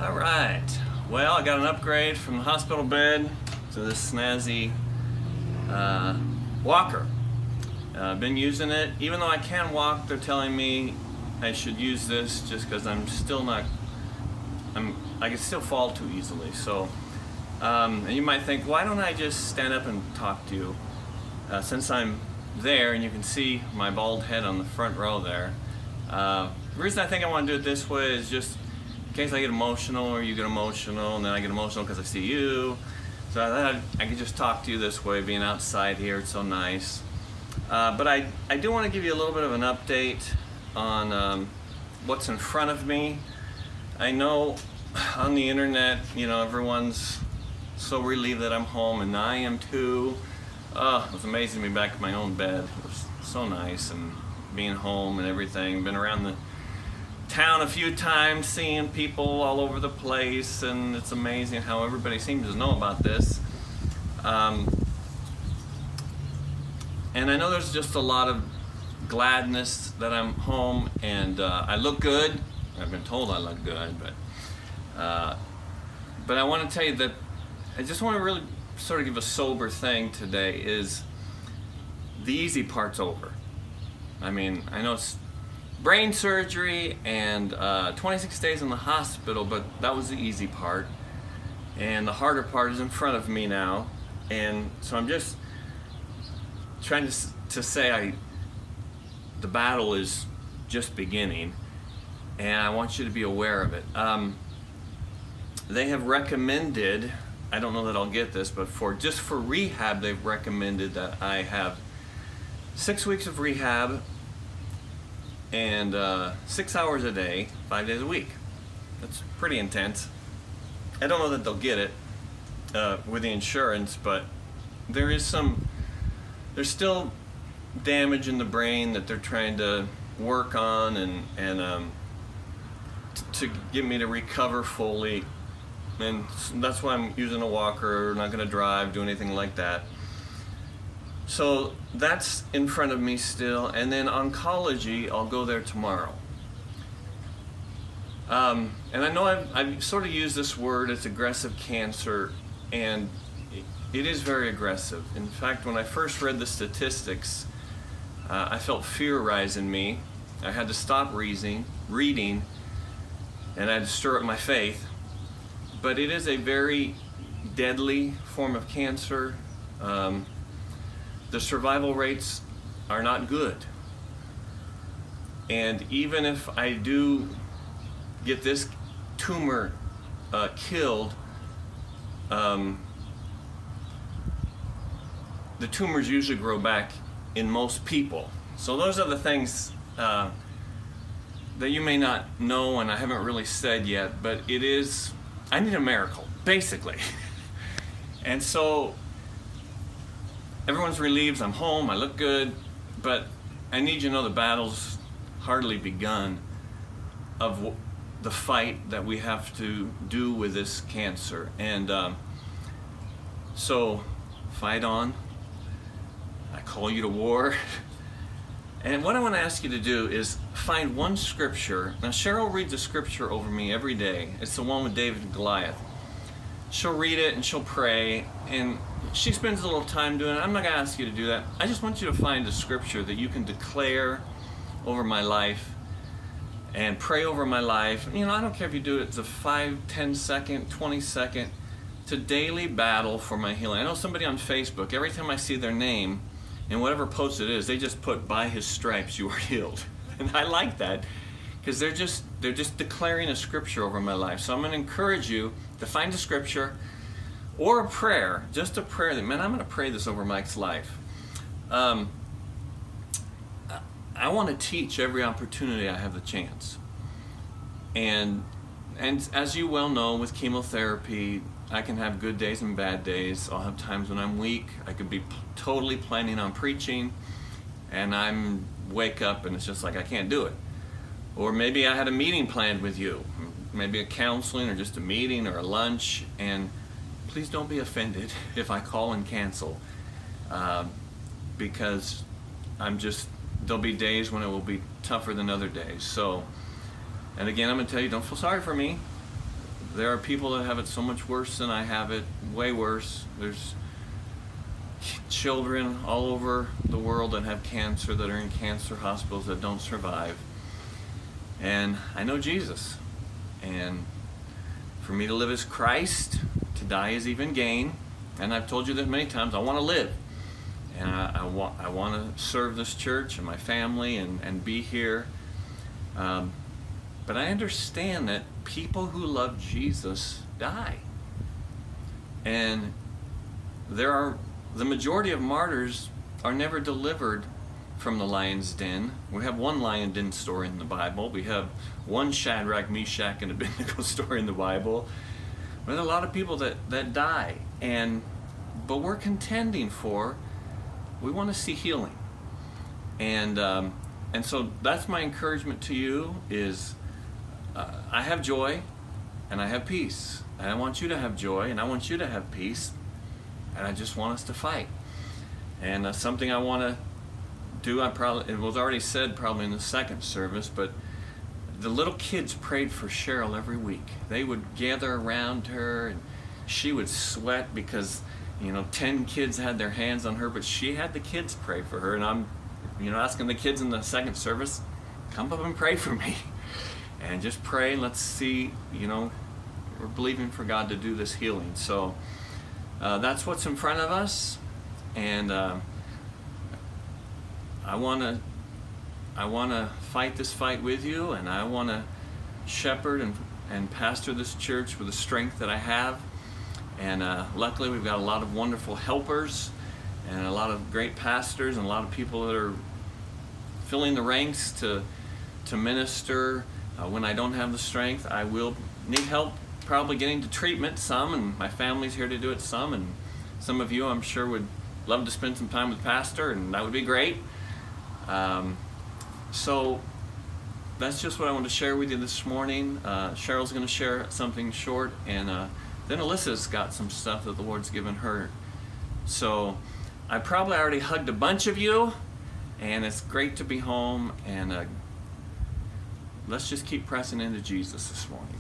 All right. Well, I got an upgrade from the hospital bed to this snazzy walker. I've been using it. Even though I can walk, they're telling me I should use this just because I'm still not, I can still fall too easily. So, and you might think, why don't I just stand up and talk to you? Since I'm there and you can see my bald head on the front row there. The reason I think I want to do it this way is just in case I get emotional or you get emotional and then I get emotional because I see you. So I thought I could just talk to you this way, being outside here, it's so nice. But I do want to give you a little bit of an update on what's in front of me. I know on the internet, everyone's so relieved that I'm home, and I am too. It was amazing to be back in my own bed. It was so nice, and being home and everything. Been around the town a few times, seeing people all over the place, and it's amazing how everybody seems to know about this. And I know there's just a lot of gladness that I'm home, and I look good. I've been told I look good, but I want to tell you that I just want to really sort of give a sober thing today. Is the easy part's over. I mean, I know it's brain surgery and 26 days in the hospital, but that was the easy part, and the harder part is in front of me now. And so I'm just trying to say the battle is just beginning, and I want you to be aware of it. They have recommended, I don't know that I'll get this, but for rehab, they've recommended that I have 6 weeks of rehab and 6 hours a day, 5 days a week. That's pretty intense. I don't know that they'll get it with the insurance, but there's still damage in the brain that they're trying to work on and to get me to recover fully. And that's why I'm using a walker, not going to drive, do anything like that. So that's in front of me still. And then oncology, I'll go there tomorrow. And I know I've sort of used this word, it's aggressive cancer, and it is very aggressive. In fact, when I first read the statistics, I felt fear rise in me. I had to stop reading, and I had to stir up my faith. But it is a very deadly form of cancer. The survival rates are not good. And even if I do get this tumor killed, the tumors usually grow back in most people. So those are the things that you may not know, and I haven't really said yet, but I need a miracle, basically. And so everyone's relieved, I'm home, I look good, but I need you to know the battle's hardly begun of the fight that we have to do with this cancer. And so fight on. I call you to war. And what I want to ask you to do is find one scripture. Now, Cheryl reads a scripture over me every day. It's the one with David and Goliath. She'll read it and she'll pray, and she spends a little time doing it. I'm not going to ask you to do that. I just want you to find a scripture that you can declare over my life and pray over my life. I don't care if you do it. It's a 5, 10 second, 20 second. It's a daily battle for my healing. I know somebody on Facebook, every time I see their name, and whatever post it is, they just put, by his stripes you are healed. And I like that, because they're just declaring a scripture over my life. So I'm going to encourage you to find a scripture or a prayer, just a prayer that, man, I'm going to pray this over Mike's life. I want to teach every opportunity I have the chance. And as you well know, with chemotherapy, I can have good days and bad days. I'll have times when I'm weak. I could be totally planning on preaching, and I'm wake up and it's just like I can't do it. Or maybe I had a meeting planned with you, maybe a counseling or just a meeting or a lunch, and please don't be offended if I call and cancel, because there'll be days when it will be tougher than other days. So, and again, I'm going to tell you, don't feel sorry for me. there are people that have it so much worse than I have it, way worse. There's children all over the world that have cancer, that are in cancer hospitals, that don't survive. And I know Jesus. And for me to live as Christ, to die is even gain. And I've told you that many times. I want to live. And I want to serve this church and my family and be here. But I understand that people who love Jesus die. And the majority of martyrs are never delivered from the lion's den. We have one lion den story in the Bible. We have one Shadrach, Meshach, and Abednego story in the Bible. But there are a lot of people that die. But we're contending for, we want to see healing. And so that's my encouragement to you is, I have joy and I have peace. And I want you to have joy and I want you to have peace. And I just want us to fight. And something I want to do, it was already said probably in the second service, but the little kids prayed for Cheryl every week. They would gather around her and she would sweat because 10 kids had their hands on her, but she had the kids pray for her. And I'm asking the kids in the second service, come up and pray for me. And just pray, let's see, we're believing for God to do this healing. So that's what's in front of us. And I want to fight this fight with you, and I want to shepherd and pastor this church with the strength that I have. And luckily we've got a lot of wonderful helpers and a lot of great pastors and a lot of people that are filling the ranks to minister. When I don't have the strength, I will need help probably getting to treatment some, and my family's here to do it some, and some of you I'm sure would love to spend some time with Pastor, and that would be great. So that's just what I want to share with you this morning. Cheryl's going to share something short, and then Alyssa's got some stuff that the Lord's given her. So I probably already hugged a bunch of you, and it's great to be home, and let's just keep pressing into Jesus this morning.